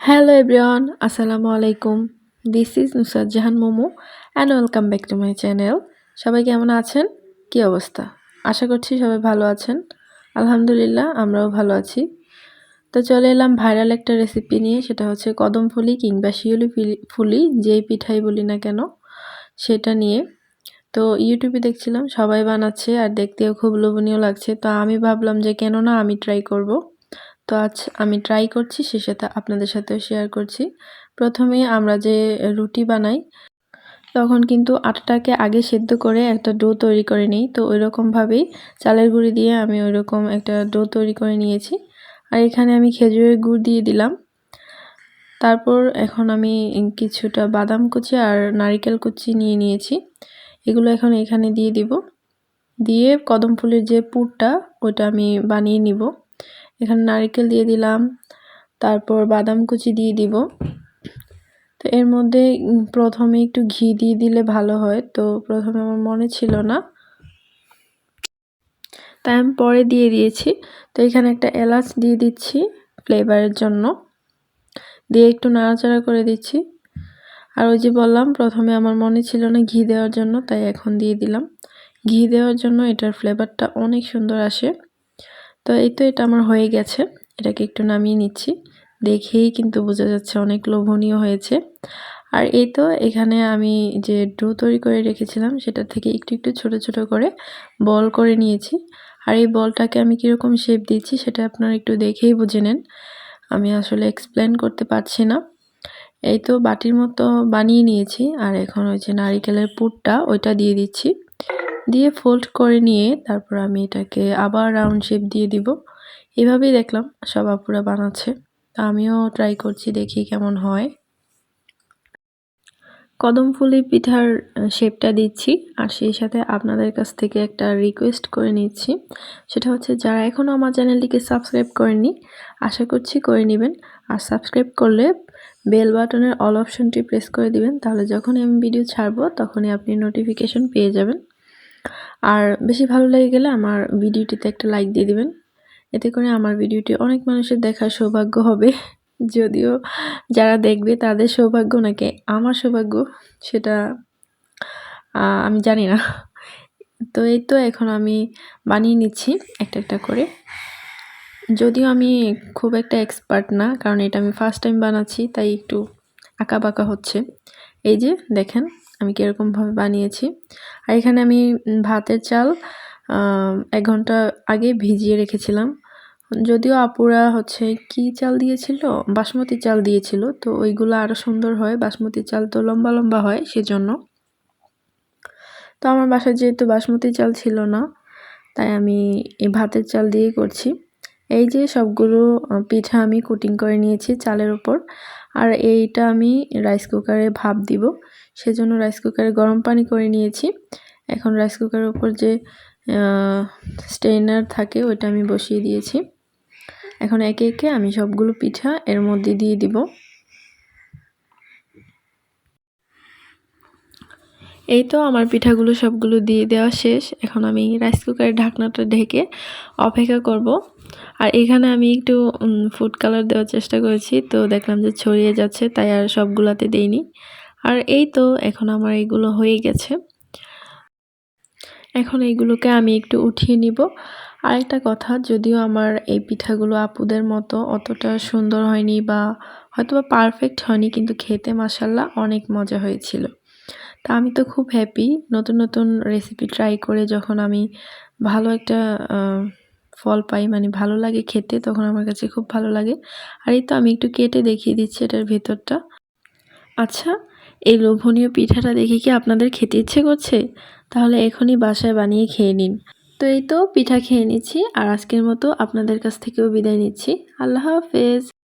Hello everyone, Assalamu alaikum. This is Nusrat Jahan Momo and welcome back to my channel. সবাই কেমন আছেন? কি অবস্থা? আশা করছি সবাই ভালো আছেন। আলহামদুলিল্লাহ আমরাও ভালো আছি। তো চলে এলাম ভাইরাল একটা রেসিপি নিয়ে, সেটা হচ্ছে কদমফুলি কিংবা শিউলি ফুলি যেই পিঠাই বলি না কেন সেটা নিয়ে। তো ইউটিউবে দেখছিলাম সবাই বানাচ্ছে আর দেখতেও খুব লোভনীয় লাগছে। তো আমি ভাবলাম যে কেন না আমি ট্রাই করব। তো আজ আমি ট্রাই করছি, সে সাথে আপনাদের সাথেও শেয়ার করছি। প্রথমে আমরা যে রুটি বানাই তখন কিন্তু আটাটাকে আগে সেদ্ধ করে একটা ডো তৈরি করে নিই। তো ওইরকমভাবেই চালের গুঁড়ি দিয়ে আমি ওইরকম একটা ডো তৈরি করে নিয়েছি। আর এখানে আমি খেজুরের গুড় দিয়ে দিলাম। তারপর এখন আমি কিছুটা বাদাম কুচি আর নারকেল কুচি নিয়ে নিয়েছি। এগুলো এখন এখানে দিয়ে দিব। দিয়ে কদম ফুলের যে পুরটা ওটা আমি বানিয়ে নিব। এখানে নারকেল দিয়ে দিলাম, তারপর বাদাম কুচি দিয়ে দিব। তো এর মধ্যে প্রথমে একটু ঘি দিয়ে দিলে ভালো হয়, তো প্রথমে আমার মনে ছিল না, তাই আমি পরে দিয়ে দিয়েছি। তো এখানে একটা এলাচ দিয়ে দিচ্ছি ফ্লেভারের জন্য, দিয়ে একটু নাড়াচাড়া করে দিচ্ছি। আর ওই যে বললাম প্রথমে আমার মনে ছিল না ঘি দেওয়ার জন্য, তাই এখন দিয়ে দিলাম। ঘি দেওয়ার জন্য এটার ফ্লেভারটা অনেক সুন্দর আসে। তো এই তো এটা আমার হয়ে গেছে, এটাকে একটু নামিয়ে নিচ্ছি। দেখেই কিন্তু বোঝা যাচ্ছে অনেক লোভনীয় হয়েছে। আর এই তো এখানে আমি যে ডো তৈরি করে রেখেছিলাম সেটা থেকে একটু একটু ছোট ছোট করে বল করে নিয়েছি। আর এই বলটাকে আমি কীরকম শেপ দিচ্ছি সেটা আপনারা একটু দেখেই বুঝে নেন, আমি আসলে এক্সপ্লেন করতে পারছি না। এই তো বাটির মতো বানিয়ে নিয়েছি। আর এখন ওই যে নারকেলের পুরটা ওইটা দিয়ে দিচ্ছি, দিয়ে ফোল্ড করে নিয়ে তারপর আমি এটাকে আবার রাউন্ড শেপ দিয়ে দিব। এভাবেই দেখলাম সব আপুরা বানাচ্ছে, তা আমিও ট্রাই করছি, দেখি কেমন হয়। কদমফুলি পিঠার শেপটা দিচ্ছি আর সেই সাথে আপনাদের কাছ থেকে একটা রিকোয়েস্ট করে নিচ্ছি, সেটা হচ্ছে যারা এখনও আমার চ্যানেলটিকে সাবস্ক্রাইব করেননি আশা করছি করে নেবেন। আর সাবস্ক্রাইব করলে বেল বাটনের অল অপশনটি প্রেস করে দিবেন, তাহলে যখনই আমি ভিডিও ছাড়বো তখনই আপনি নোটিফিকেশন পেয়ে যাবেন। আর বেশি ভালো লেগে গেলে আমার ভিডিওটিতে একটা লাইক দিয়ে দিবেন, এতে করে আমার ভিডিওটি অনেক মানুষের দেখার সৌভাগ্য হবে। যদিও যারা দেখবে তাদের সৌভাগ্য নাকি আমার সৌভাগ্য সেটা আমি জানি না। তো এই তো এখন আমি বানিয়ে নিচ্ছি একটা একটা করে। যদিও আমি খুব একটা এক্সপার্ট না, কারণ এটা আমি ফার্স্ট টাইম বানাচ্ছি, তাই একটু আঁকা বাঁকা হচ্ছে। এই যে দেখেন আমি কীরকমভাবে বানিয়েছি। আর এখানে আমি ভাতের চাল 1 ঘন্টা আগে ভিজিয়ে রেখেছিলাম। যদিও আপুরা হচ্ছে কি চাল দিয়েছিল, বাসমতি চাল দিয়েছিল, তো ওইগুলো আরও সুন্দর হয়। বাসমতি চাল তো লম্বা লম্বা হয় সেজন্য। তো আমার বাসায় যেহেতু বাসমতি চাল ছিল না, তাই আমি এই ভাতের চাল দিয়েই করছি। এই যে সবগুলো পিঠা আমি কুটিং করে নিয়েছি চালের উপর। আর এইটা আমি রাইস কুকারে ভাপ দিব, সেজন্য রাইস কুকারে গরম পানি করে নিয়েছি। এখন রাইস কুকারের উপর যে স্টেইনার থাকে ওইটা আমি বসিয়ে দিয়েছি। এখন একে একে আমি সবগুলো পিঠা এর মধ্যে দিয়ে দিব। এই তো আমার পিঠাগুলো সবগুলো দিয়ে দেওয়া শেষ। এখন আমি রাইস কুকারের ঢাকনাটা ঢেকে অপেক্ষা করব। আর এখানে আমি একটু ফুড কালার দেওয়ার চেষ্টা করেছি, তো দেখলাম যে ছড়িয়ে যাচ্ছে, তাই আর সবগুলাতে দেইনি। আর এই তো এখন আমার এগুলো হয়ে গেছে। এখন এইগুলোকে আমি একটু উঠিয়ে নিব। আরেকটা কথা, যদিও আমার এই পিঠাগুলো আপুদের মতো অতটা সুন্দর হয়নি বা হয়তোবা পারফেক্ট হয়নি, কিন্তু খেতে মাশাআল্লাহ অনেক মজা হয়েছিল। তা আমি তো খুব হ্যাপি, নতুন নতুন রেসিপি ট্রাই করে যখন আমি ভালো একটা ফল পাই, মানে ভালো লাগে খেতে, তখন আমার কাছে খুব ভালো লাগে। আর এই তো আমি একটু কেটে দেখিয়ে দিচ্ছি এটার ভেতরটা। আচ্ছা, এই লোভনীয় পিঠাটা দেখে কি আপনাদের খেতে ইচ্ছে করছে? তাহলে এখনই বাসায় বানিয়ে খেয়ে নিন। তো এই তো পিঠা খেয়ে নিচ্ছি, আর আজকের মতো আপনাদের কাছ থেকেও বিদায় নিচ্ছি। আল্লাহ হাফেজ।